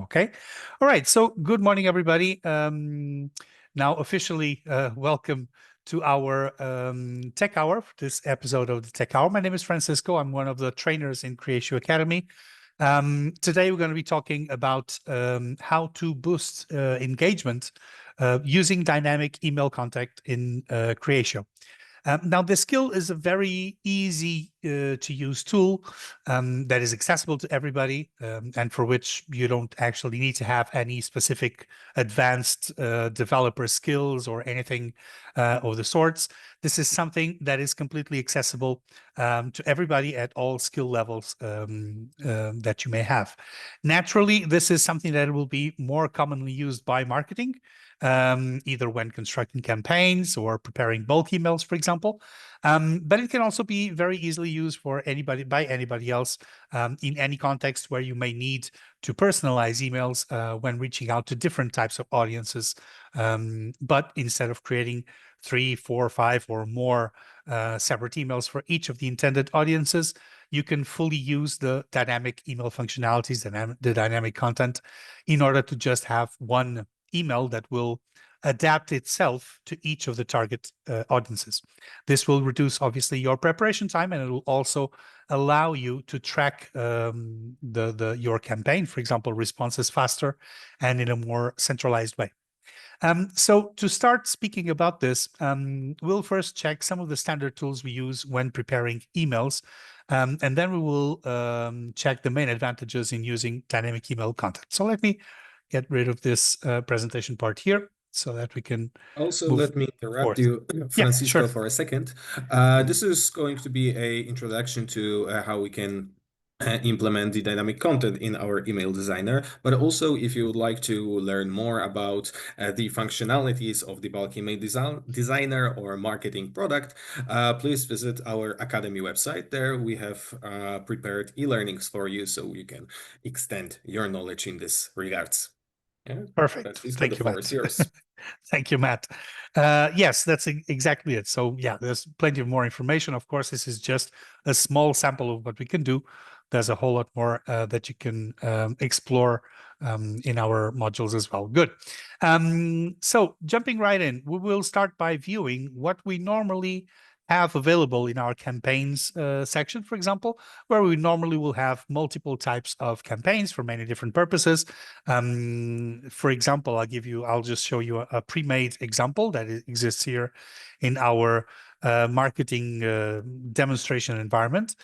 Okay. All right. So good morning, everybody. Now officially welcome to our Tech Hour, this episode of the Tech Hour. My name is Francisco. I'm one of the trainers in Creatio Academy. Today, we're going to be talking about how to boost engagement using dynamic email contact in Creatio. Now, the skill is a very easy to use tool that is accessible to everybody and for which you don't actually need to have any specific advanced developer skills or anything of the sorts. This is something that is completely accessible to everybody at all skill levels that you may have. Naturally, this is something that will be more commonly used by marketing, either when constructing campaigns or preparing bulk emails, for example. But it can also be very easily used for anybody by anybody else in any context where you may need to personalize emails when reaching out to different types of audiences. But instead of creating 3, 4, 5 or more separate emails for each of the intended audiences, you can fully use the dynamic email functionalities, the dynamic content, in order to just have one email that will adapt itself to each of the target audiences. This will reduce, obviously, your preparation time, and it will also allow you to track your campaign, for example, responses faster and in a more centralized way. So to start speaking about this, we'll first check some of the standard tools we use when preparing emails, and then we will check the main advantages in using dynamic email content. So let me get rid of this presentation part here so that we can Also, move let me interrupt forth. you, Yeah, Francisco, sure. for a second. This is going to be an introduction to how we can implement the dynamic content in our email designer. But also, if you would like to learn more about the functionalities of the bulk email designer or marketing product, please visit our Academy website. There we have prepared e-learnings for you so you can extend your knowledge in this regards. Yeah, Perfect. Francisco, the Thank you, floor is Matt. yours. Thank you, Matt. Yes, that's exactly it. So yeah, there's plenty of more information. Of course, this is just a small sample of what we can do. There's a whole lot more that you can explore in our modules as well. Good. So jumping right in, we will start by viewing what we normally have available in our campaigns section, for example, where we normally will have multiple types of campaigns for many different purposes. For example, I'll just show you a pre-made example that exists here in our marketing demonstration environment,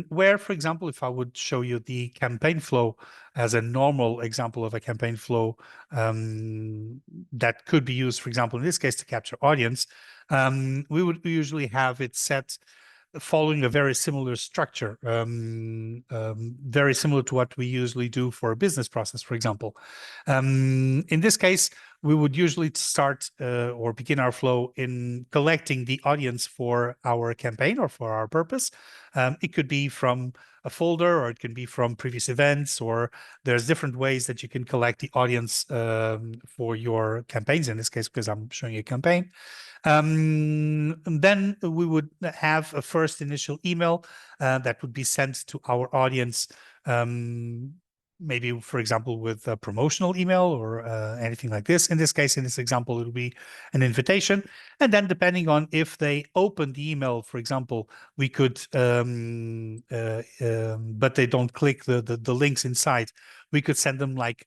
where, for example, if I would show you the campaign flow as a normal example of a campaign flow that could be used, for example, in this case, to capture audience, we would usually have it set following a very similar structure, very similar to what we usually do for a business process, for example. In this case, we would usually start or begin our flow in collecting the audience for our campaign or for our purpose. It could be from a folder, or it can be from previous events, or there's different ways that you can collect the audience for your campaigns, in this case, because I'm showing you a campaign. Then we would have a first initial email that would be sent to our audience, maybe, for example, with a promotional email or anything like this. In this case, in this example, it will be an invitation. And then depending on if they open the email, for example, we could, but they don't click the links inside, we could send them like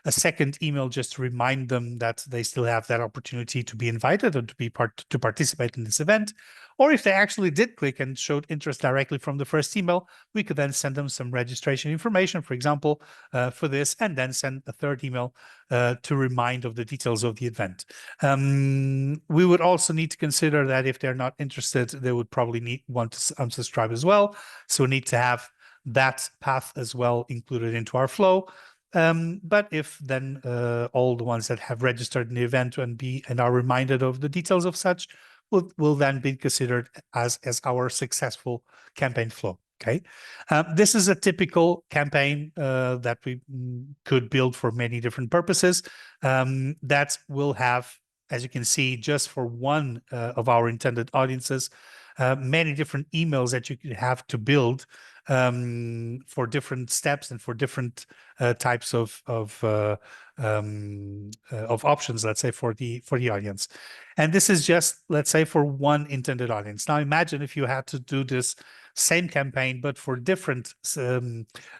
a second email just to remind them that they still have that opportunity to be invited or to participate in this event. Or if they actually did click and showed interest directly from the first email, we could then send them some registration information, for example, for this, and then send a third email to remind of the details of the event. We would also need to consider that if they're not interested, they would probably want to unsubscribe as well. So we need to have that path as well included into our flow. But if then all the ones that have registered in the event and are reminded of the details of such will then be considered as our successful campaign flow. Okay, this is a typical campaign that we could build for many different purposes. That will have, as you can see, just for one of our intended audiences, many different emails that you could have to build for different steps and for different types of options, let's say, for the audience. And this is just, let's say, for one intended audience. Now imagine if you had to do this same campaign, but for different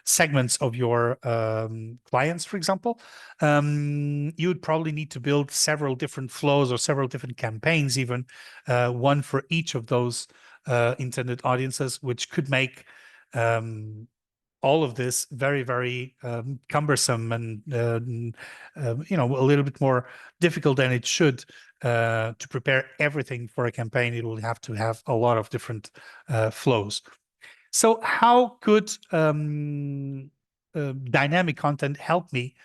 segments of your clients, for example. You would probably need to build several different flows or several different campaigns, even one for each of those intended audiences, which could make all of this very, very cumbersome and a little bit more difficult than it should. To prepare everything for a campaign, it will have to have a lot of different flows. So how could dynamic content help me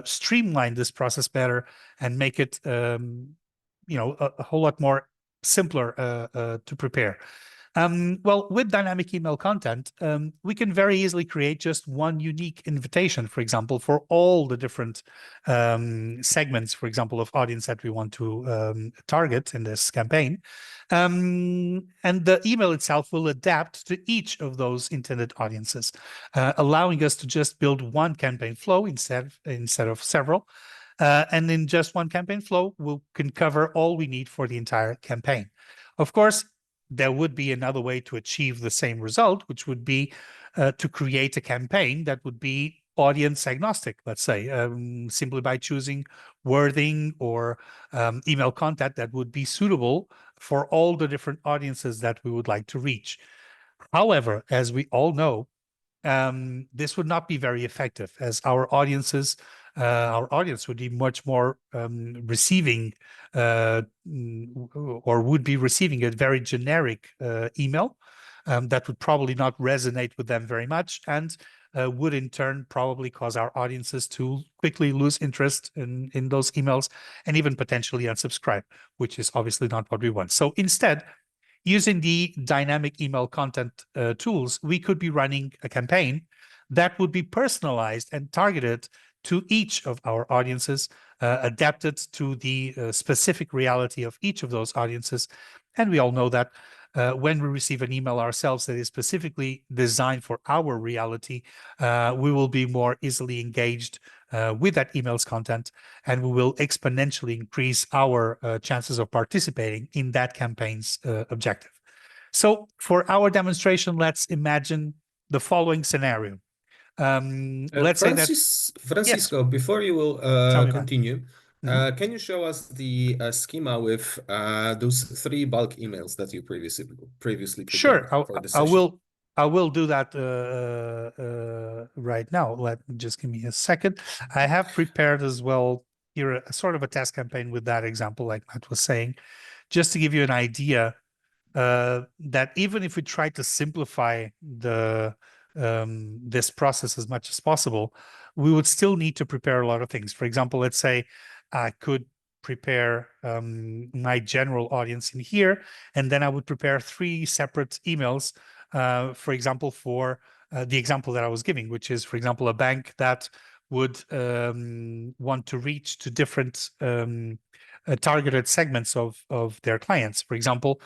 streamline this process better and make it a whole lot more simpler to prepare? Well, with dynamic email content, we can very easily create just one unique invitation, for example, for all the different segments, for example, of audience that we want to target in this campaign. And the email itself will adapt to each of those intended audiences, allowing us to just build one campaign flow instead of several. And in just one campaign flow, we can cover all we need for the entire campaign. Of course, there would be another way to achieve the same result, which would be to create a campaign that would be audience agnostic, let's say, simply by choosing wording or email content that would be suitable for all the different audiences that we would like to reach. However, as we all know, this would not be very effective, as our audience would be much more receiving or would be receiving a very generic email that would probably not resonate with them very much, and would in turn probably cause our audiences to quickly lose interest in those emails and even potentially unsubscribe, which is obviously not what we want. So instead, using the dynamic email content tools, we could be running a campaign that would be personalized and targeted to each of our audiences, adapted to the specific reality of each of those audiences. And we all know that when we receive an email ourselves that is specifically designed for our reality, we will be more easily engaged with that email's content, and we will exponentially increase our chances of participating in that campaign's objective. So for our demonstration, let's imagine the following scenario. Let's say that, yes, Francisco, before you will tell me, man. continue, can you show us the schema with those 3 bulk emails that you previously prepared Sure, for the session? I will do that right now. Let me just give me a second. I have prepared as well here a sort of a test campaign with that example, like Matt was saying, just to give you an idea that even if we try to simplify this process as much as possible, we would still need to prepare a lot of things. For example, let's say I could prepare my general audience in here, and then I would prepare 3 separate emails, for example, for the example that I was giving, which is, for example, a bank that would want to reach to different targeted segments of their clients. For example,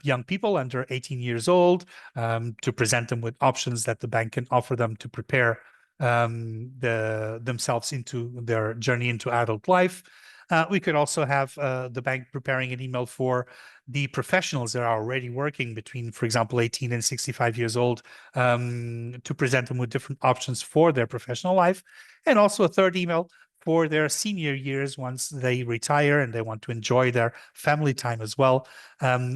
young people under 18 years old, to present them with options that the bank can offer them to prepare themselves into their journey into adult life. We could also have the bank preparing an email for the professionals that are already working between, for example, 18 and 65 years old, to present them with different options for their professional life. And also a third email for their senior years, once they retire and they want to enjoy their family time as well.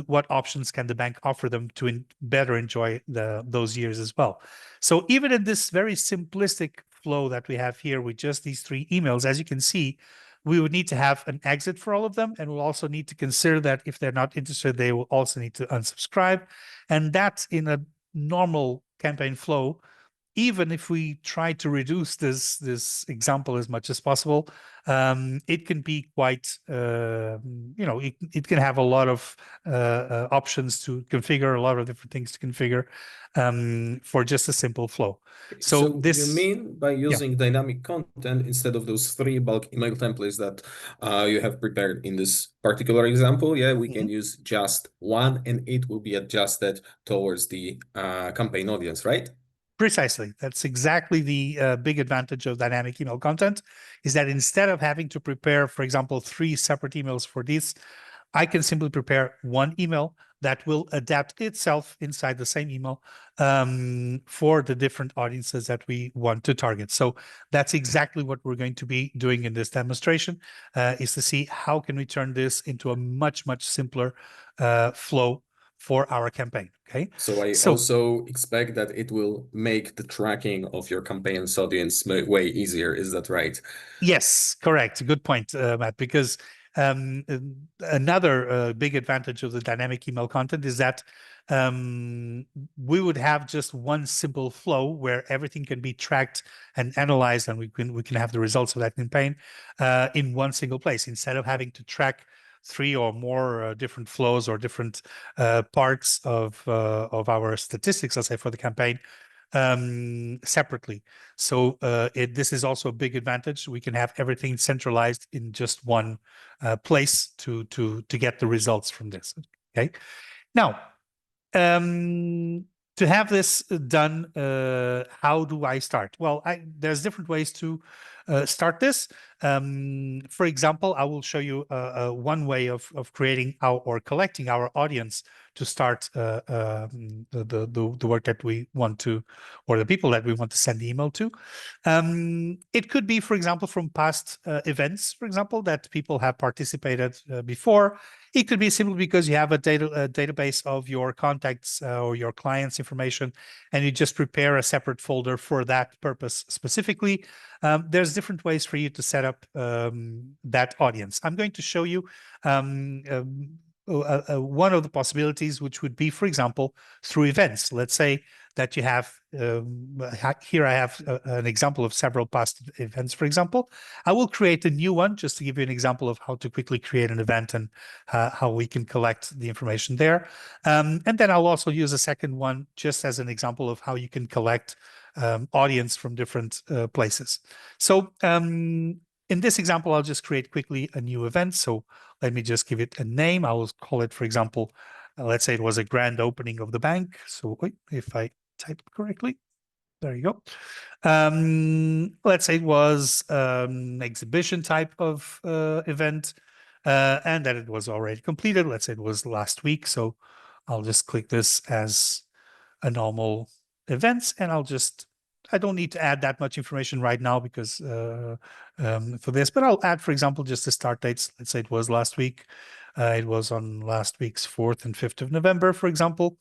What options can the bank offer them to better enjoy those years as well? So even in this very simplistic flow that we have here with just these 3 emails, as you can see, we would need to have an exit for all of them, and we'll also need to consider that if they're not interested, they will also need to unsubscribe. And that, in a normal campaign flow, even if we try to reduce this example as much as possible, it can be quite, it can have a lot of options to configure, a lot of different things to configure for just a simple flow. So So you mean by using dynamic content instead of those 3 bulk email templates that you have prepared in this particular example, yeah, we can use just one and it will be adjusted towards the campaign audience, right? Precisely. That's exactly the big advantage of dynamic email content, is that instead of having to prepare, for example, 3 separate emails for this, I can simply prepare one email that will adapt itself inside the same email for the different audiences that we want to target. So that's exactly what we're going to be doing in this demonstration, is to see how can we turn this into a much, much simpler flow for our campaign. Okay. So I also expect that it will make the tracking of your campaign's audience way easier. Is that right? Yes, correct. Good point, Matt, because um, another big advantage of the dynamic email content is that we would have just one simple flow where everything can be tracked and analyzed, and we can have the results of that campaign in one single place instead of having to track 3 or more different flows or different parts of our statistics, let's say, for the campaign separately. So this is also a big advantage. We can have everything centralized in just one place to get the results from this. Okay. Now, to have this done, how do I start? Well, there's different ways to start this. For example, I will show you one way of creating or collecting our audience to start the work that we want to, or the people that we want to send the email to. It could be, for example, from past events, for example, that people have participated before. It could be simply because you have a database of your contacts or your clients' information, and you just prepare a separate folder for that purpose specifically. There's different ways for you to set up that audience. I'm going to show you one of the possibilities, which would be, for example, through events. Let's say that you have, here I have an example of several past events, for example. I will create a new one just to give you an example of how to quickly create an event and how we can collect the information there. And then I'll also use a second one just as an example of how you can collect audience from different places. So in this example, I'll just create quickly a new event. So let me just give it a name. I will call it, for example, let's say it was a grand opening of the bank. So if I type correctly, there you go. Let's say it was exhibition type of event, and that it was already completed. Let's say it was last week. So I'll just click this as a normal events, and I don't need to add that much information right now because for this, but I'll add, for example, just the start dates. Let's say it was last week. It was on last week's 4th and 5th of November, for example.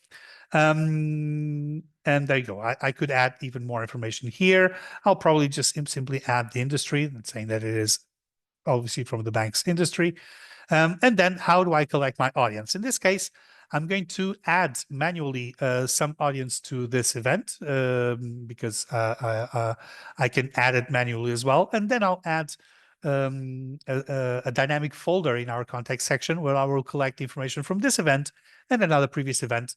And there you go. I could add even more information here. I'll probably just simply add the industry, saying that it is obviously from the bank's industry. And then how do I collect my audience? In this case, I'm going to add manually some audience to this event because I can add it manually as well. And then I'll add a dynamic folder in our contact section where I will collect information from this event and another previous event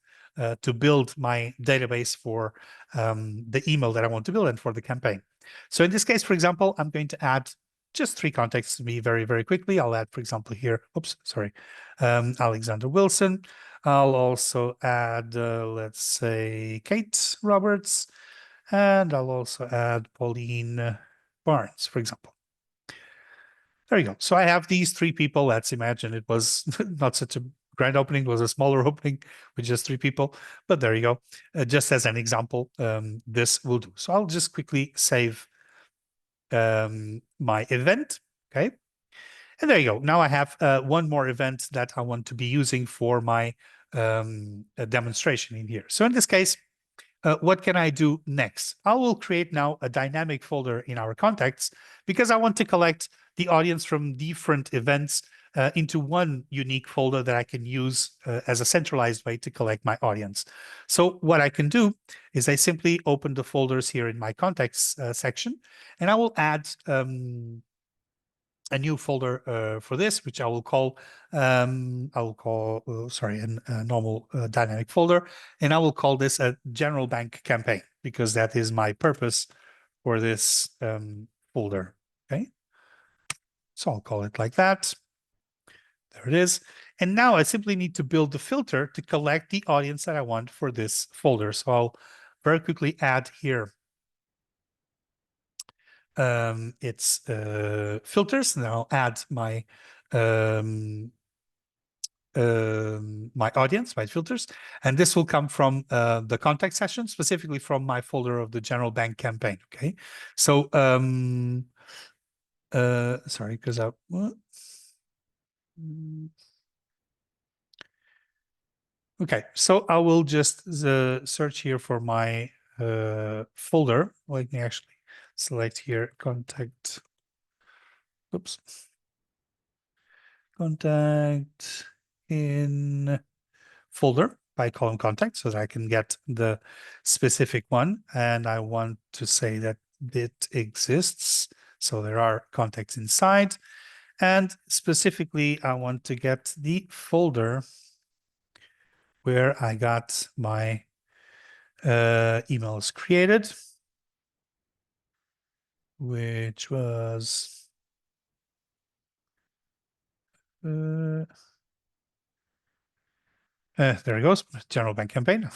to build my database for the email that I want to build and for the campaign. So in this case, for example, I'm going to add just 3 contacts to me very, very quickly. I'll add, for example, here, Alexander Wilson. I'll also add, let's say, Kate Roberts, and I'll also add Pauline Barnes, for example. There you go. So I have these 3 people. Let's imagine it was not such a grand opening, it was a smaller opening with just 3 people, but there you go. Just as an example, this will do. So I'll just quickly save my event, okay? And there you go. Now I have one more event that I want to be using for my demonstration in here. So in this case, what can I do next? I will create now a dynamic folder in our contacts because I want to collect the audience from different events into one unique folder that I can use as a centralized way to collect my audience. So what I can do is I simply open the folders here in my contacts section, and I will add a new folder for this, which I will call a normal dynamic folder, and I will call this a general bank campaign because that is my purpose for this folder. Okay, so I'll call it like that. There it is. And now I simply need to build the filter to collect the audience that I want for this folder. So I'll very quickly add here its filters, and I'll add my my audience, my filters, and this will come from the contact session, specifically from my folder of the general bank campaign. Okay, so sorry, because I okay, so I will just search here for my folder. Let me actually select here contact. Oops. Contact in folder by column contact so that I can get the specific one. And I want to say that it exists. So there are contacts inside. And specifically, I want to get the folder where I got my emails created, which was there it goes, general bank campaign.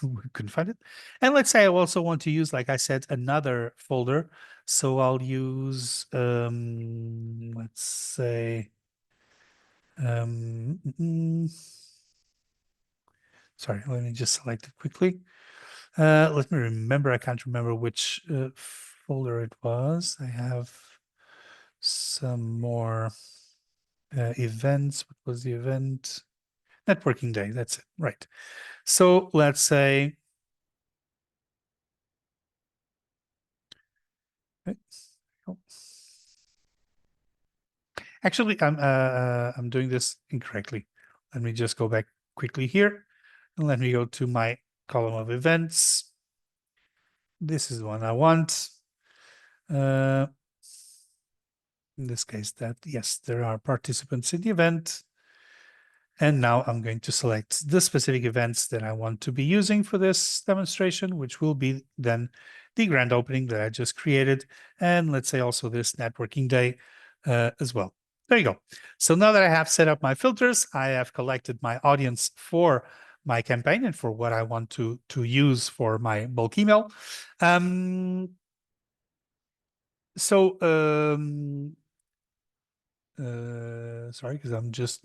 We couldn't find it. And let's say I also want to use, like I said, another folder. So I'll use, let's say, sorry, let me just select it quickly. Let me remember, I can't remember which folder it was. I have some more events. What was the event? Networking day, that's it, right. So let's say, actually, I'm doing this incorrectly. Let me just go back quickly here, and let me go to my column of events. This is the one I want. In this case, that yes, there are participants in the event. And now I'm going to select the specific events that I want to be using for this demonstration, which will be then the grand opening that I just created. And let's say also this networking day as well. There you go. So now that I have set up my filters, I have collected my audience for my campaign and for what I want to use for my bulk email. Sorry, because I'm just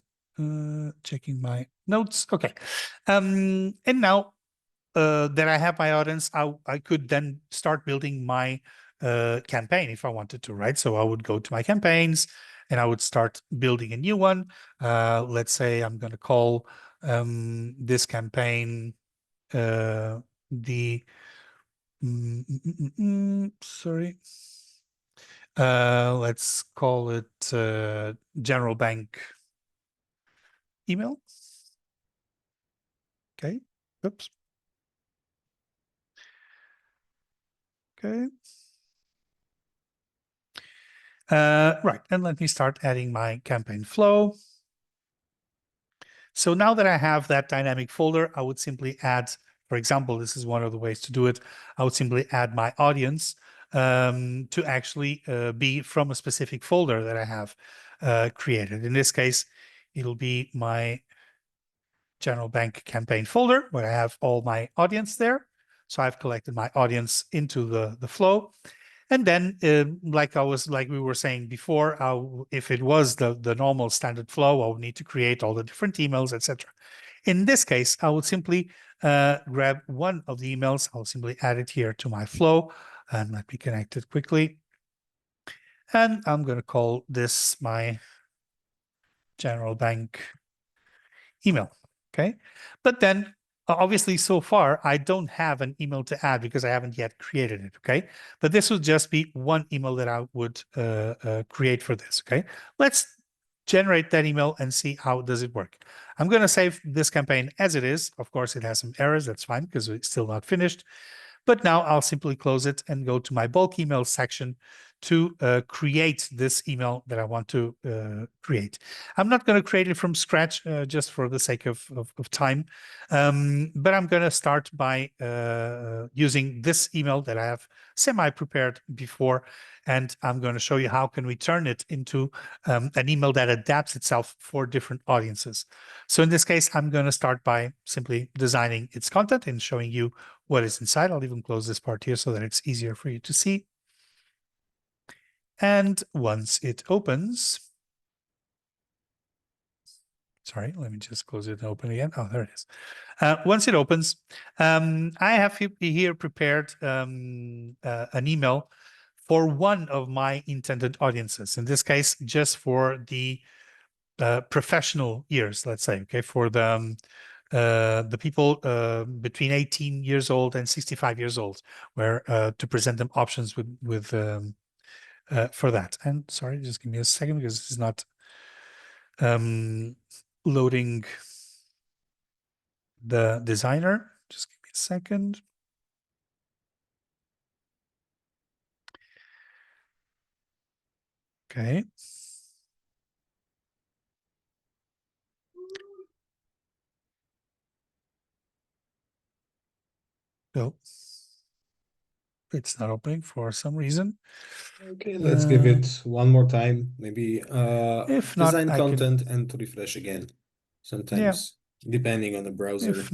checking my notes. Okay. And now that I have my audience, I could then start building my campaign if I wanted to, right? So I would go to my campaigns and I would start building a new one. Let's say I'm going to call this campaign the sorry. Let's call it general bank email. Okay. Oops. Okay. Right. And let me start adding my campaign flow. So now that I have that dynamic folder, I would simply add, for example, this is one of the ways to do it. I would simply add my audience to actually be from a specific folder that I have created. In this case, it'll be my general bank campaign folder where I have all my audience there. So I've collected my audience into the flow. And then, like we were saying before, if it was the normal standard flow, I would need to create all the different emails, etc. In this case, I would simply grab one of the emails. I'll simply add it here to my flow, and let me connect it quickly. And I'm going to call this my general bank email. Okay, but then obviously, so far, I don't have an email to add because I haven't yet created it, okay? But this would just be one email that I would create for this, okay? Let's generate that email and see how does it work. I'm going to save this campaign as it is. Of course, it has some errors. That's fine because it's still not finished. But now I'll simply close it and go to my bulk email section to create this email that I want to create. I'm not going to create it from scratch just for the sake of time, but I'm going to start by using this email that I have semi-prepared before, and I'm going to show you how can we turn it into an email that adapts itself for different audiences. So in this case, I'm going to start by simply designing its content and showing you what is inside. I'll even close this part here so that it's easier for you to see. And once it opens, sorry, let me just close it and open again. Oh, there it is. Once it opens, I have here prepared an email for one of my intended audiences. In this case, just for the professional years, let's say, okay, for the people between 18 years old and 65 years old, where to present them options with for that. And sorry, just give me a second because this is not loading the designer. Just give me a second. Okay. So it's not opening for some reason. Okay, let's give it one more time. Maybe If not, design I can, content and to refresh again. yeah, Sometimes, depending on the browser. if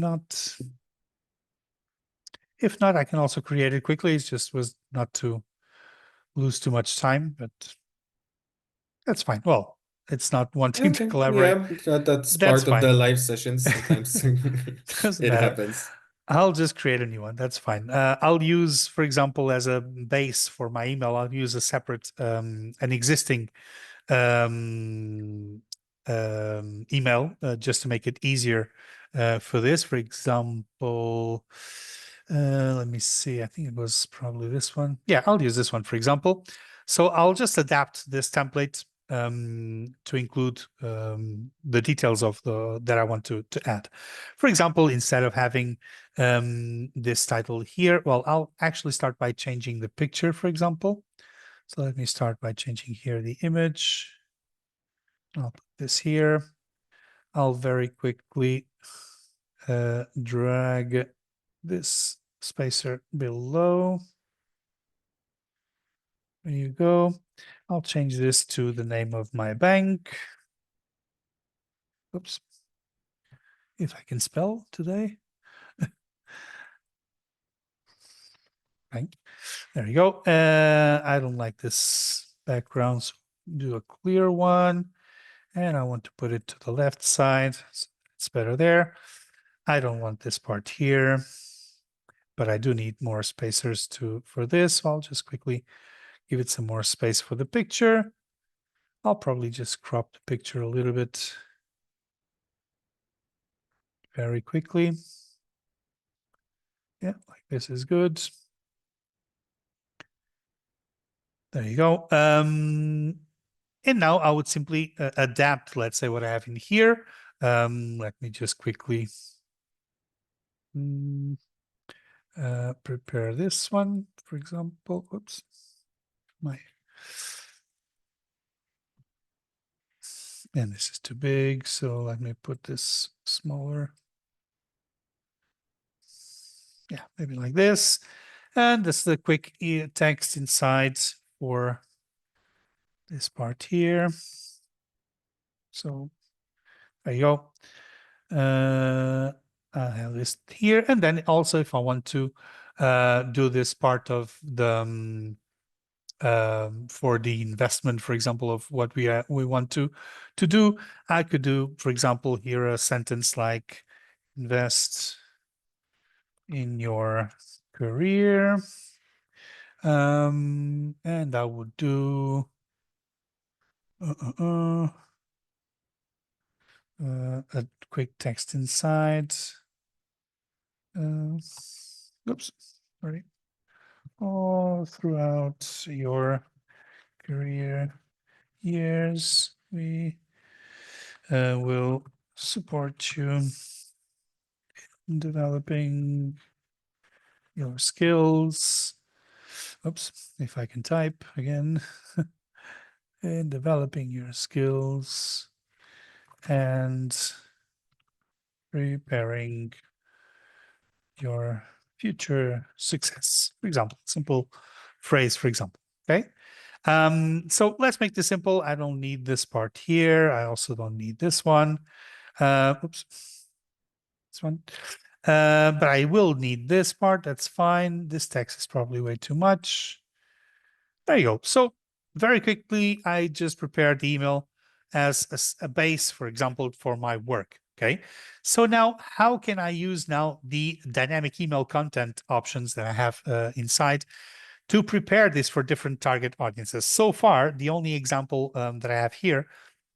not, I can also create it quickly. It just was not to lose too much time, but that's fine. Well, it's not wanting to Okay, collaborate. yeah, that's That's part of fine. the live sessions. Sometimes Doesn't it matter. happens. I'll just create a new one. That's fine. I'll use, for example, as a base for my email, I'll use a separate, an existing um, email just to make it easier for this. For example, let me see. I think it was probably this one. Yeah, I'll use this one, for example. So I'll just adapt this template to include the details of the that I want to add. For example, instead of having this title here, well, I'll actually start by changing the picture, for example. So let me start by changing here the image. I'll put this here. I'll very quickly drag this spacer below. There you go. I'll change this to the name of my bank. Oops. If I can spell today. Bank. There you go. I don't like this background, so do a clear one. And I want to put it to the left side. So it's better there. I don't want this part here, but I do need more spacers for this. So I'll just quickly give it some more space for the picture. I'll probably just crop the picture a little bit very quickly. Yeah, like this is good. There you go. And now I would simply adapt, let's say, what I have in here. Let me just quickly prepare this one, for example. Oops, and this is too big, so let me put this smaller. Yeah, maybe like this. And this is the quick text inside for this part here. So there you go. I have this here. And then also if I want to do this part of the for the investment, for example, of what we want to do, I could do, for example, here a sentence like invest in your career. And I would do a quick text inside. oops, sorry. All throughout your career years, we will support you in developing your skills. Oops, if I can type again. In developing your skills and preparing your future success. For example, simple phrase, for example, okay? So let's make this simple. I don't need this part here. I also don't need this one. Oops, this one. But I will need this part. That's fine. This text is probably way too much. There you go. So very quickly, I just prepared the email as a base, for example, for my work. Okay. So now how can I use now the dynamic email content options that I have inside to prepare this for different target audiences? So far, the only example that I have here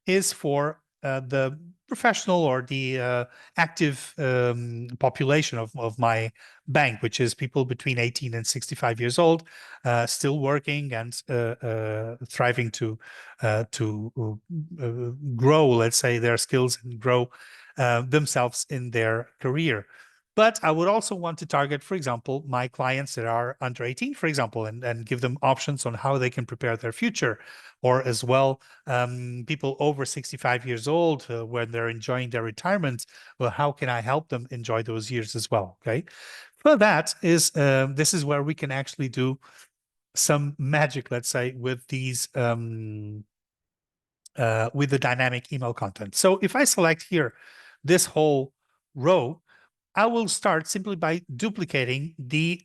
is for the professional or the active population of my bank, which is people between 18 and 65 years old, still working and thriving to grow, let's say, their skills and grow themselves in their career. But I would also want to target, for example, my clients that are under 18, for example, and give them options on how they can prepare their future, or as well, people over 65 years old when they're enjoying their retirement. Well, how can I help them enjoy those years as well? Okay. Well, that is, this is where we can actually do some magic, let's say, with these, with the dynamic email content. So if I select here this whole row, I will start simply by duplicating the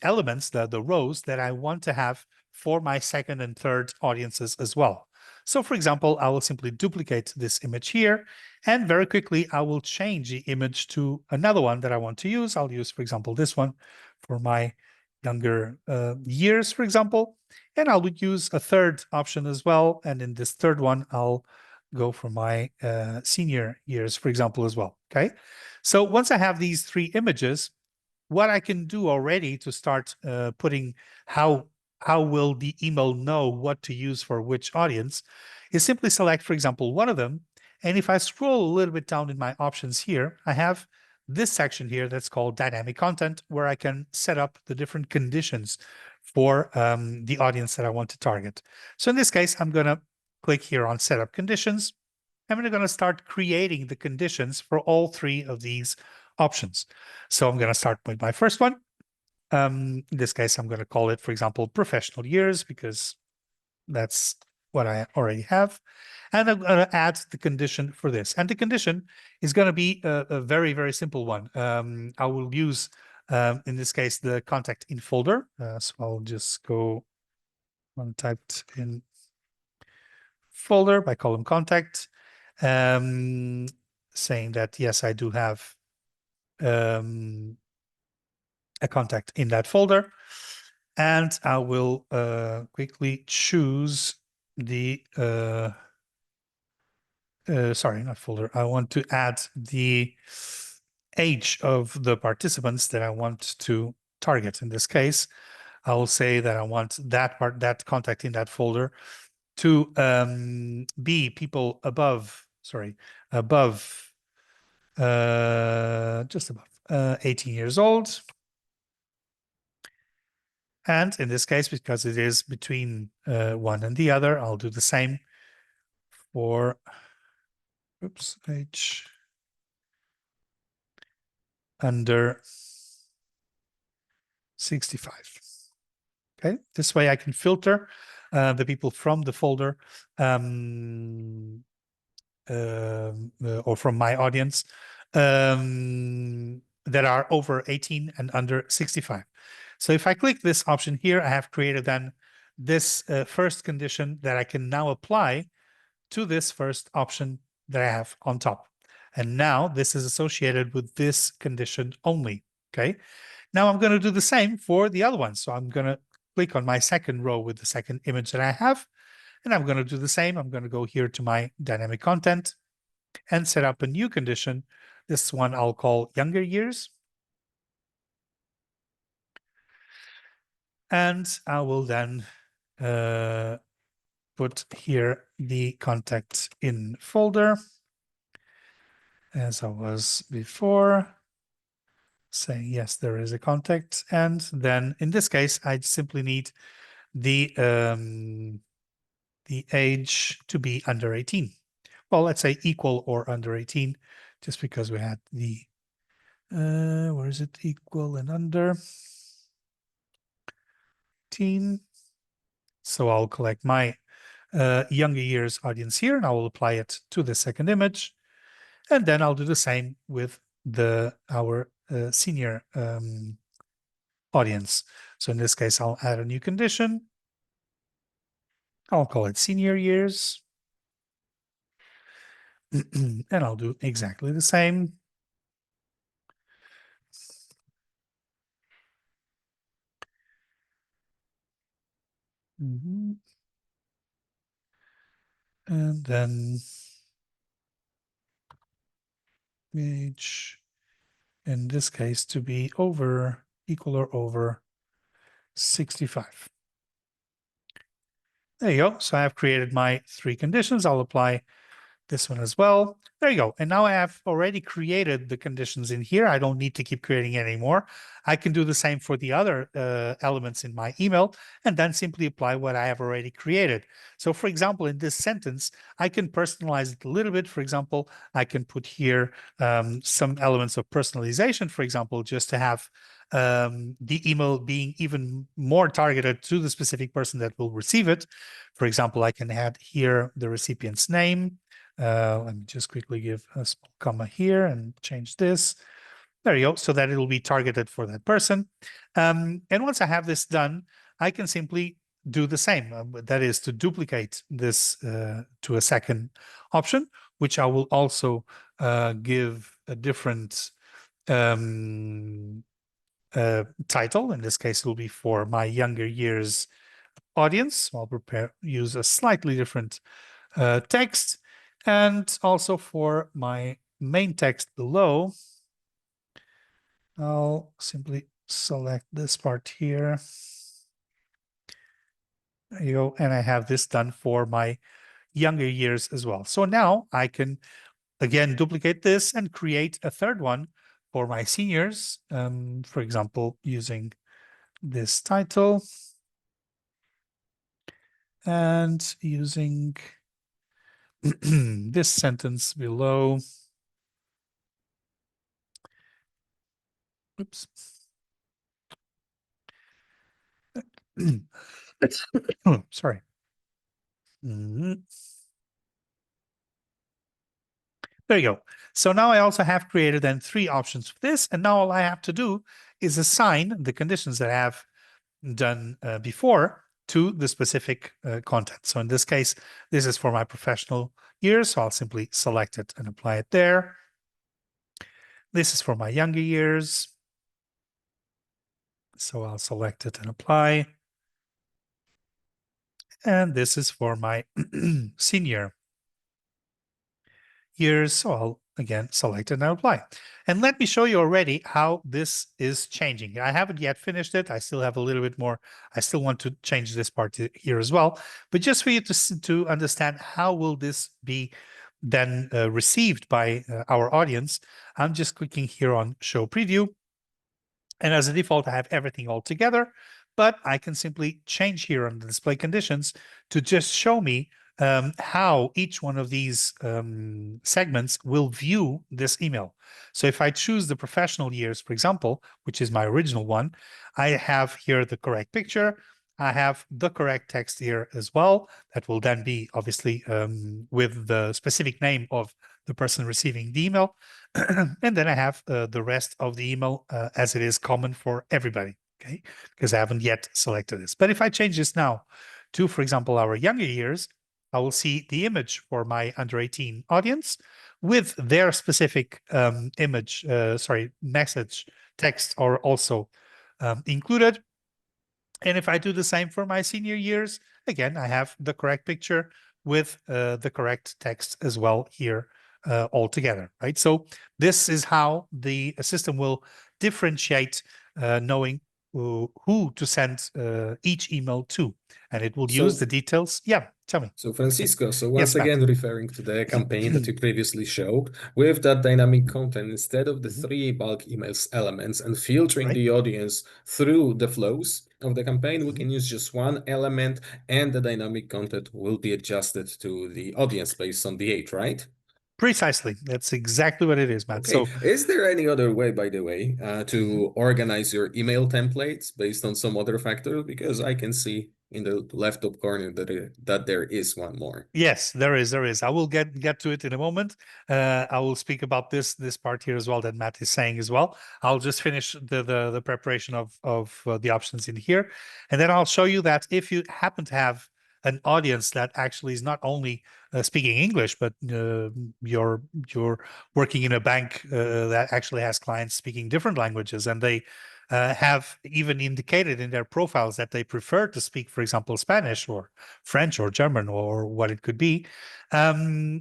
elements, the rows that I want to have for my second and third audiences as well. So for example, I will simply duplicate this image here, and very quickly, I will change the image to another one that I want to use. I'll use, for example, this one for my younger years, for example, and I'll use a third option as well. And in this third one, I'll go for my senior years, for example, as well, okay? So once I have these three images, what I can do already to start putting how will the email know what to use for which audience is simply select, for example, one of them. And if I scroll a little bit down in my options here, I have this section here that's called dynamic content, where I can set up the different conditions for the audience that I want to target. So in this case, I'm going to click here on setup conditions. I'm going to start creating the conditions for all three of these options. So I'm going to start with my first one. In this case, I'm going to call it, for example, professional years, because that's what I already have. And I'm going to add the condition for this. And the condition is going to be a very, very simple one. I will use, in this case, the contact in folder. So I'll just go and type in folder by column contact, saying that, yes, I do have a contact in that folder. And I will quickly choose the, sorry, not folder. I want to add the age of the participants that I want to target. In this case, I will say that I want that contact in that folder to be people above, just above 18 years old. And in this case, because it is between one and the other, I'll do the same for, oops, age under 65. Okay, this way I can filter the people from the folder or from my audience that are over 18 and under 65. So if I click this option here, I have created then this first condition that I can now apply to this first option that I have on top. And now this is associated with this condition only, okay? Now I'm going to do the same for the other one. So I'm going to click on my second row with the second image that I have, and I'm going to do the same. I'm going to go here to my dynamic content and set up a new condition. This one I'll call younger years. And I will then put here the contact in folder as I was before, saying yes, there is a contact. And then in this case, I simply need the age to be under 18. Well, let's say equal or under 18, just because we had the, where is it? Equal and under 18. So I'll collect my younger years audience here, and I will apply it to the second image. And then I'll do the same with our senior audience. So in this case, I'll add a new condition. I'll call it senior years. And I'll do exactly the same. And then age, in this case, to be equal or over 65. There you go. So I have created my 3 conditions. I'll apply this one as well. There you go. And now I have already created the conditions in here. I don't need to keep creating anymore. I can do the same for the other elements in my email and then simply apply what I have already created. So for example, in this sentence, I can personalize it a little bit. For example, I can put here some elements of personalization, for example, just to have the email being even more targeted to the specific person that will receive it. For example, I can add here the recipient's name. Let me just quickly give a small comma here and change this. There you go, so that it will be targeted for that person. And once I have this done, I can simply do the same. That is to duplicate this to a second option, which I will also give a different title. In this case, it will be for my younger years audience. I'll use a slightly different text. And also for my main text below, I'll simply select this part here. There you go. And I have this done for my younger years as well. So now I can, again, duplicate this and create a third one for my seniors. For example, using this title and using this sentence below. Oops. Sorry. There you go. So now I also have created then 3 options for this. And now all I have to do is assign the conditions that I have done before to the specific content. So in this case, this is for my professional years. So I'll simply select it and apply it there. This is for my younger years. So I'll select it and apply. And this is for my senior years. So I'll again select it and apply. And let me show you already how this is changing. I haven't yet finished it. I still have a little bit more. I still want to change this part here as well. But just for you to understand how will this be then received by our audience, I'm just clicking here on Show Preview. And as a default, I have everything all together, but I can simply change here on the display conditions to just show me how each one of these segments will view this email. So if I choose the professional years, for example, which is my original one, I have here the correct picture. I have the correct text here as well. That will then be obviously with the specific name of the person receiving the email. And then I have the rest of the email as it is common for everybody, okay? Because I haven't yet selected this. But if I change this now to, for example, our younger years, I will see the image for my under 18 audience with their specific message text are also included. And if I do the same for my senior years, again, I have the correct picture with the correct text as well here all together, right? So this is how the system will differentiate knowing who to send each email to, and it will use So, the details. Yeah, tell me. so Francisco, so once Yes, Matt. again, referring to the campaign that you previously showed, with that dynamic content, instead of the three bulk emails elements and filtering Right. the audience through the flows of the campaign, we can use just one element and the dynamic content will be adjusted to the audience based on the age, right? Precisely. That's exactly what it is, Matt. Okay. So, Is there any other way, by the way, mhm. to organize your email templates based on some other factor? Because I can see in the left top corner that there is one more. Yes, there is. There is. I will get to it in a moment. I will speak about this part here as well that Matt is saying as well. I'll just finish the preparation of the options in here, and then I'll show you that if you happen to have an audience that actually is not only speaking English, but you're working in a bank that actually has clients speaking different languages, and they have even indicated in their profiles that they prefer to speak, for example, Spanish or French or German or what it could be,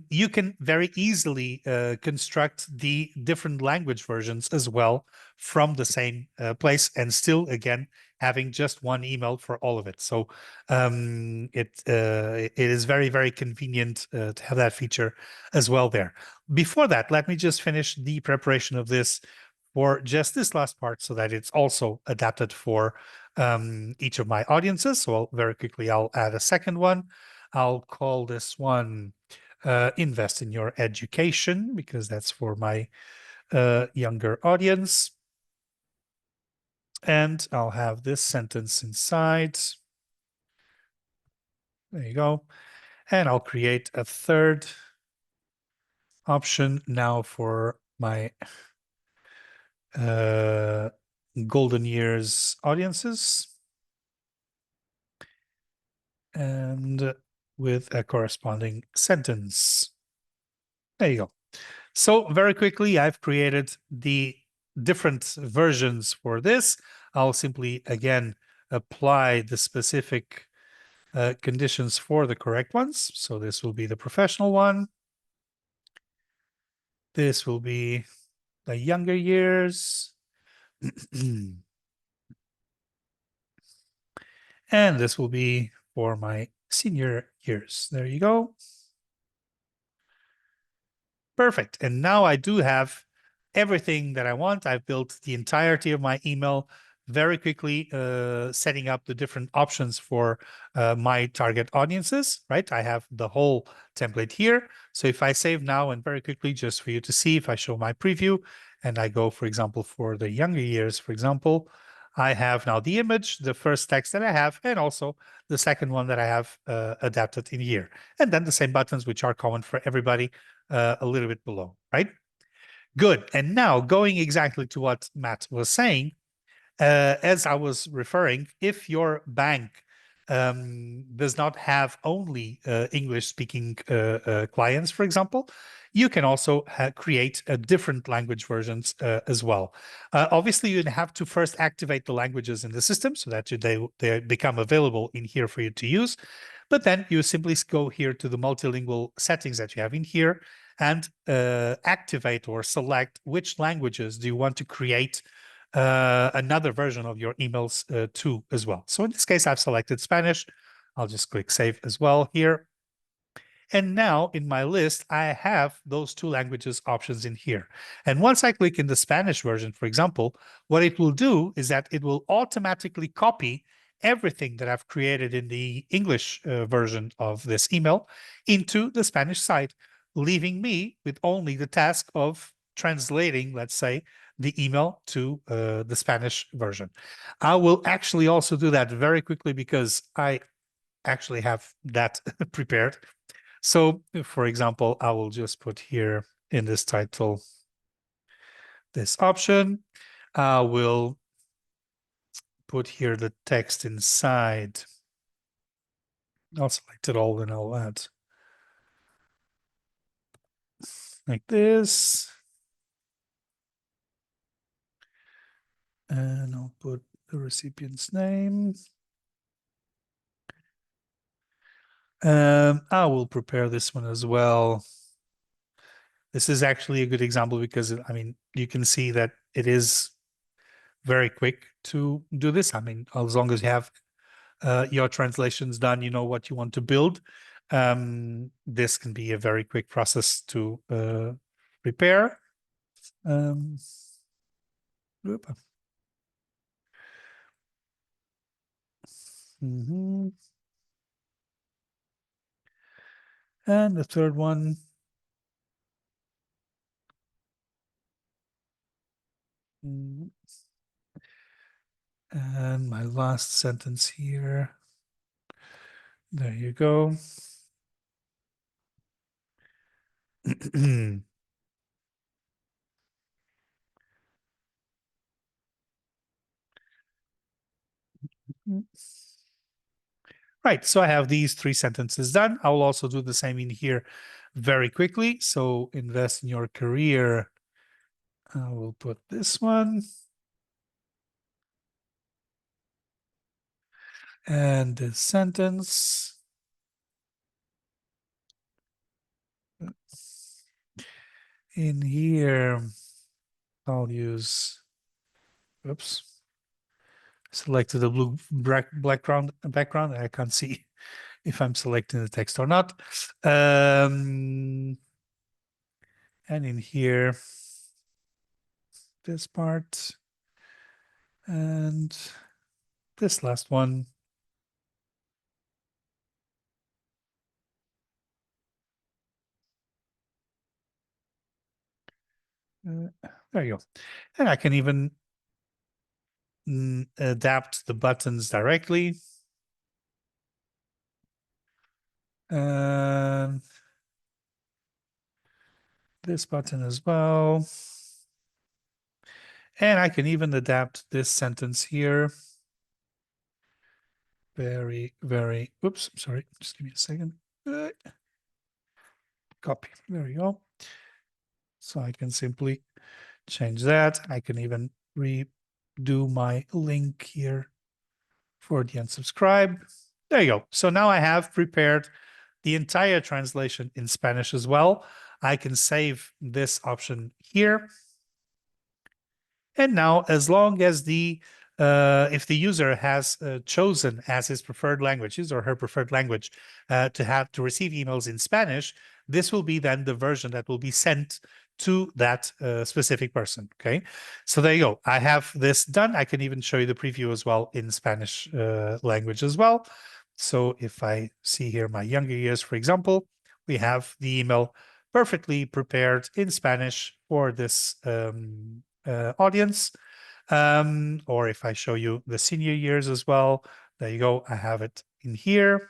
you can very easily construct the different language versions as well from the same place, and still, again, having just one email for all of it. So it is very, very convenient to have that feature as well there. Before that, let me just finish the preparation of this for just this last part so that it's also adapted for each of my audiences. So very quickly, I'll add a second one. I'll call this one Invest in Your Education, because that's for my younger audience. And I'll have this sentence inside. There you go. And I'll create a third option now for my golden years audiences. And with a corresponding sentence. There you go. So very quickly, I've created the different versions for this. I'll simply, again, apply the specific conditions for the correct ones. So this will be the professional one. This will be the younger years. And this will be for my senior years. There you go. Perfect. And now I do have everything that I want. I've built the entirety of my email very quickly, setting up the different options for my target audiences, right? I have the whole template here. So if I save now and very quickly, just for you to see, if I show my preview and I go, for example, for the younger years, for example, I have now the image, the first text that I have, and also the second one that I have adapted in here. And then the same buttons, which are common for everybody, a little bit below, right? Good. And now going exactly to what Matt was saying, as I was referring, if your bank does not have only English-speaking clients, for example, you can also create different language versions as well. Obviously, you'd have to first activate the languages in the system so that they become available in here for you to use. But then you simply go here to the multilingual settings that you have in here and activate or select which languages do you want to create another version of your emails to as well. So in this case, I've selected Spanish. I'll just click Save as well here. And now in my list, I have those two languages options in here. And once I click in the Spanish version, for example, what it will do is that it will automatically copy everything that I've created in the English version of this email into the Spanish side, leaving me with only the task of translating, let's say, the email to the Spanish version. I will actually also do that very quickly because I actually have that prepared. So, for example, I will just put here in this title this option. I will put here the text inside. I'll select it all and I'll add like this. And I'll put the recipient's name. I will prepare this one as well. This is actually a good example because, I mean, you can see that it is very quick to do this. I mean, as long as you have your translations done, you know what you want to build. This can be a very quick process to prepare. Mm-hmm. And the third one. And my last sentence here. There you go. Right, so I have these 3 sentences done. I will also do the same in here very quickly. So invest in your career. I will put this one. And the sentence. In here, I'll use, oops, selected the blue background. I can't see if I'm selecting the text or not. And in here, this part and this last one. There you go. And I can even adapt the buttons directly. And this button as well. And I can even adapt this sentence here. Very, oops, sorry, just give me a second. Copy, there you go. So I can simply change that. I can even redo my link here for the unsubscribe. There you go. So now I have prepared the entire translation in Spanish as well. I can save this option here. And now, as long as if the user has chosen as his preferred language, his or her preferred language, to receive emails in Spanish, this will be then the version that will be sent to that specific person. Okay, so there you go. I have this done. I can even show you the preview as well in Spanish language as well. So if I see here my younger years, for example, we have the email perfectly prepared in Spanish for this audience. Or if I show you the senior years as well, there you go. I have it in here.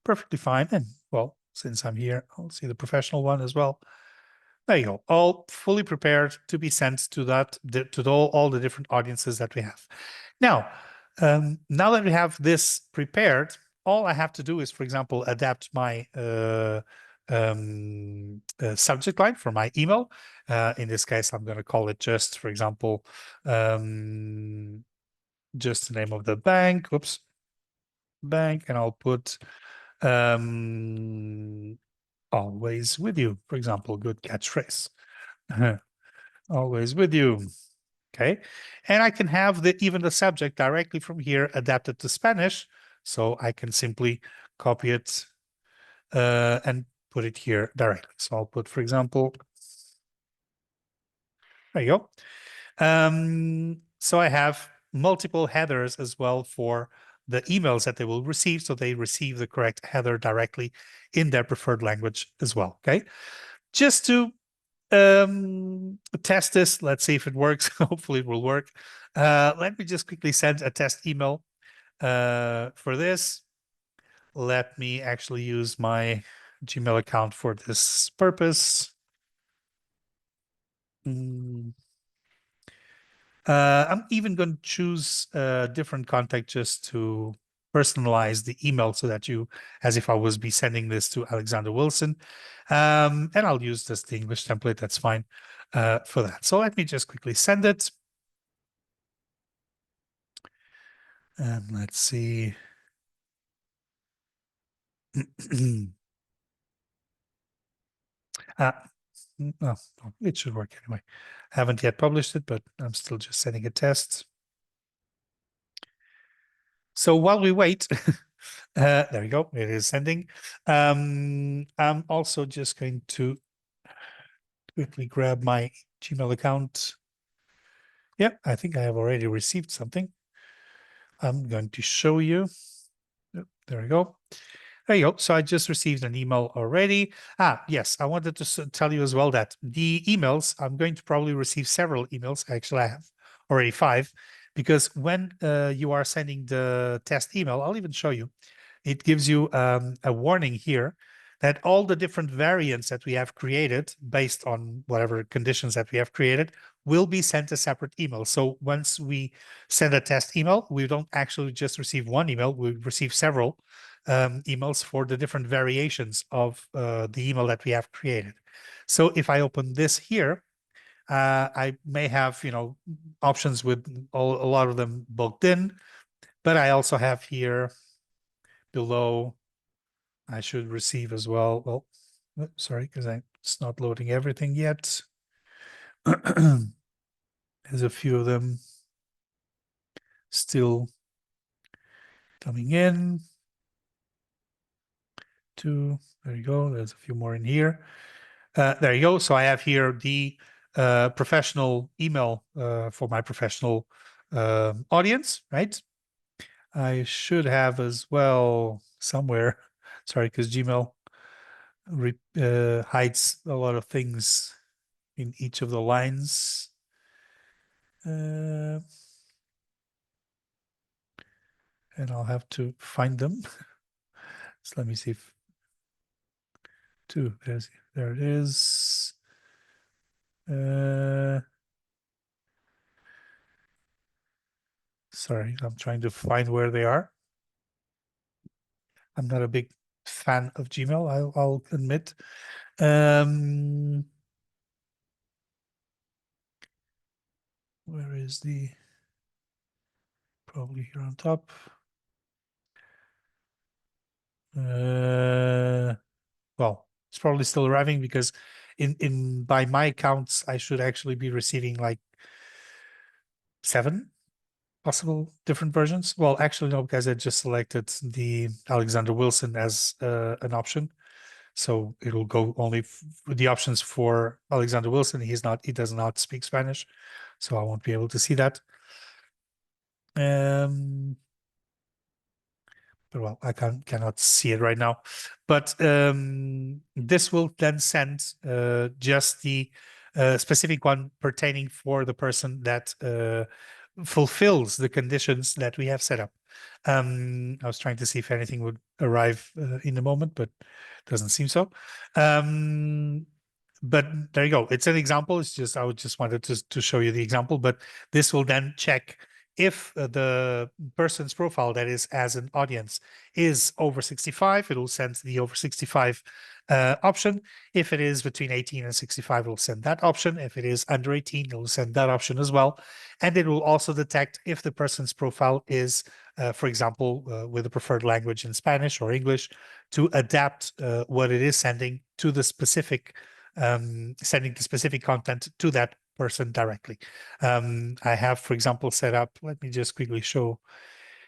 Perfectly fine. And well, since I'm here, I'll see the professional one as well. There you go. All fully prepared to be sent to all the different audiences that we have. Now, now that we have this prepared, all I have to do is, for example, adapt my subject line for my email. In this case, I'm going to call it just, for example, just the name of the bank. Whoops, bank, and I'll put always with you, for example. Good catchphrase. Always with you. Okay, and I can have even the subject directly from here adapted to Spanish, so I can simply copy it and put it here directly. So I'll put, for example, there you go. So I have multiple headers as well for the emails that they will receive, so they receive the correct header directly in their preferred language as well. Okay, just to test this. Let's see if it works. Hopefully it will work. Let me just quickly send a test email for this. Let me actually use my Gmail account for this purpose. I'm even going to choose a different contact just to personalize the email so that as if I was be sending this to Alexander Wilson. And I'll use just the English template. That's fine for that. So let me just quickly send it. And let's see. No, it should work anyway. I haven't yet published it, but I'm still just sending a test. So while we wait, there we go. It is sending. I'm also just going to quickly grab my Gmail account. Yeah, I think I have already received something. I'm going to show you. Yep, there we go. There you go. So I just received an email already. Yes, I wanted to tell you as well that the emails, I'm going to probably receive several emails. Actually, I have already 5, because when you are sending the test email, I'll even show you. It gives you a warning here that all the different variants that we have created based on whatever conditions that we have created will be sent a separate email. So once we send a test email, we don't actually just receive one email, we receive several emails for the different variations of the email that we have created. So if I open this here, I may have, options with a lot of them bulked in, but I also have here below, I should receive as well. Well, sorry, because it's not loading everything yet. There's a few of them still coming in. There you go. There's a few more in here. There you go. So I have here the professional email for my professional audience, right? I should have as well somewhere. Sorry, because Gmail hides a lot of things in each of the lines. And I'll have to find them. So let me see if there it is. Sorry, I'm trying to find where they are. I'm not a big fan of Gmail, I'll admit. Where is probably here on top. Well, it's probably still arriving because by my counts, I should actually be receiving like 7 possible different versions. Well, actually, no, because I just selected the Alexander Wilson as an option. So it'll go only the options for Alexander Wilson. He does not speak Spanish, so I won't be able to see that. But well, I cannot see it right now. But this will then send just the specific one pertaining for the person that fulfills the conditions that we have set up. I was trying to see if anything would arrive in a moment, but doesn't seem so. But there you go. It's an example. I would just wanted to show you the example, but this will then check if the person's profile that is as an audience is over 65, it will send the over 65 option. If it is between 18 and 65, it will send that option. If it is under 18, it will send that option as well. And it will also detect if the person's profile is, for example, with a preferred language in Spanish or English, to adapt what it is sending to the specific, sending the specific content to that person directly. I have, for example, set up, let me just quickly show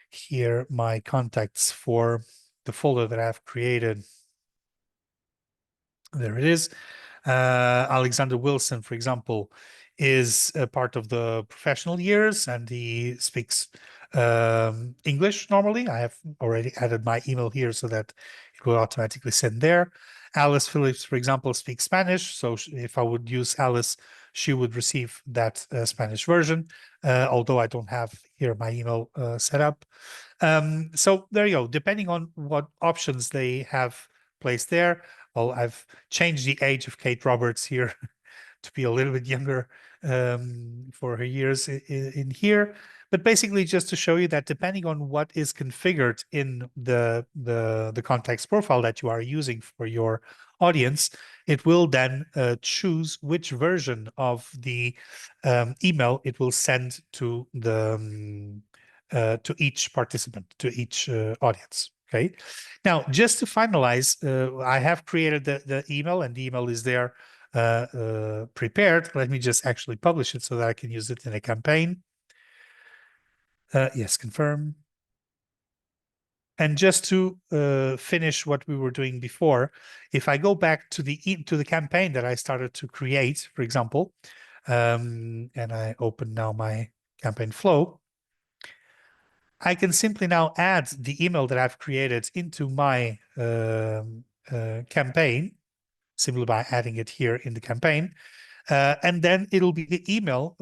here my contacts for the folder that I've created. There it is. Alexander Wilson, for example, is a part of the professional years and he speaks English normally. I have already added my email here so that it will automatically send there. Alice Phillips, for example, speaks Spanish. So if I would use Alice, she would receive that Spanish version, although I don't have here my email set up. So there you go. Depending on what options they have placed there, well, I've changed the age of Kate Roberts here to be a little bit younger for her years in here. But basically, just to show you that depending on what is configured in the context profile that you are using for your audience, it will then choose which version of the email it will send to to each participant, to each audience. Okay. Now, just to finalize, I have created the email, and the email is there prepared. Let me just actually publish it so that I can use it in a campaign. Yes, confirm. And just to finish what we were doing before, if I go back to the campaign that I started to create, for example, and I open now my campaign flow, I can simply now add the email that I've created into my campaign, simply by adding it here in the campaign. And then it'll be the email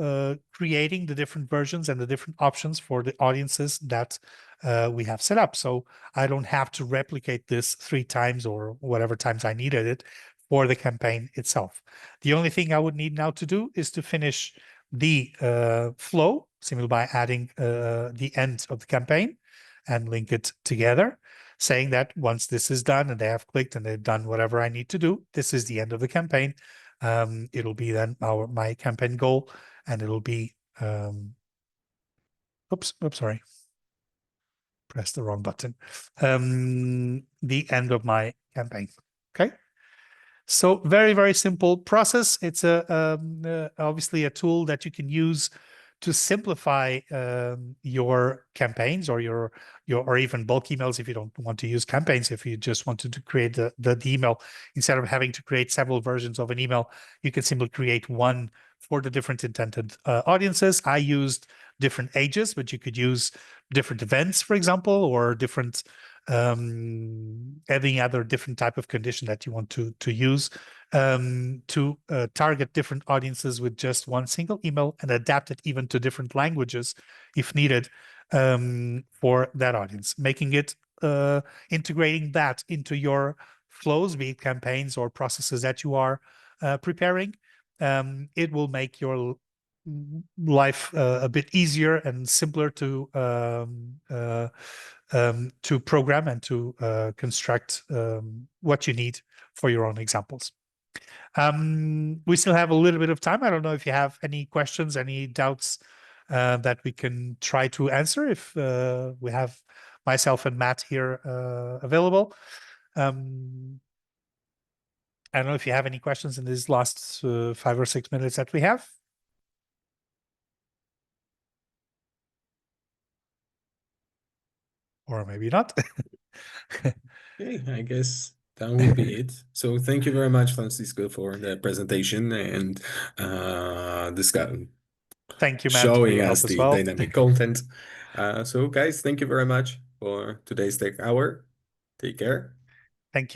creating the different versions and the different options for the audiences that we have set up. So I don't have to replicate this 3 times or whatever times I needed it for the campaign itself. The only thing I would need now to do is to finish the flow, simply by adding the end of the campaign and link it together, saying that once this is done and they have clicked and they've done whatever I need to do, this is the end of the campaign. It'll be then my campaign goal, and it'll be oops, sorry, press the wrong button. The end of my campaign. Okay. So very, very simple process. It's obviously a tool that you can use to simplify your campaigns or your or even bulk emails if you don't want to use campaigns. If you just wanted to create the email, instead of having to create several versions of an email, you can simply create one for the different intended audiences. I used different ages, but you could use different events, for example, or different any other different type of condition that you want to use to target different audiences with just one single email and adapt it even to different languages if needed for that audience, making it integrating that into your flows, be it campaigns or processes that you are preparing. It will make your life a bit easier and simpler to program and to construct what you need for your own examples. We still have a little bit of time. I don't know if you have any questions, any doubts that we can try to answer if we have myself and Matt here available. I don't know if you have any questions in these last 5 or 6 minutes that we have. Or maybe not. Okay, I guess that would be it. So thank you very much, Francisco, for the presentation and discuss Thank you, Matt, for showing your us help as the well. dynamic content. So guys, thank you very much for today's Tech Hour. Take care. Thank you.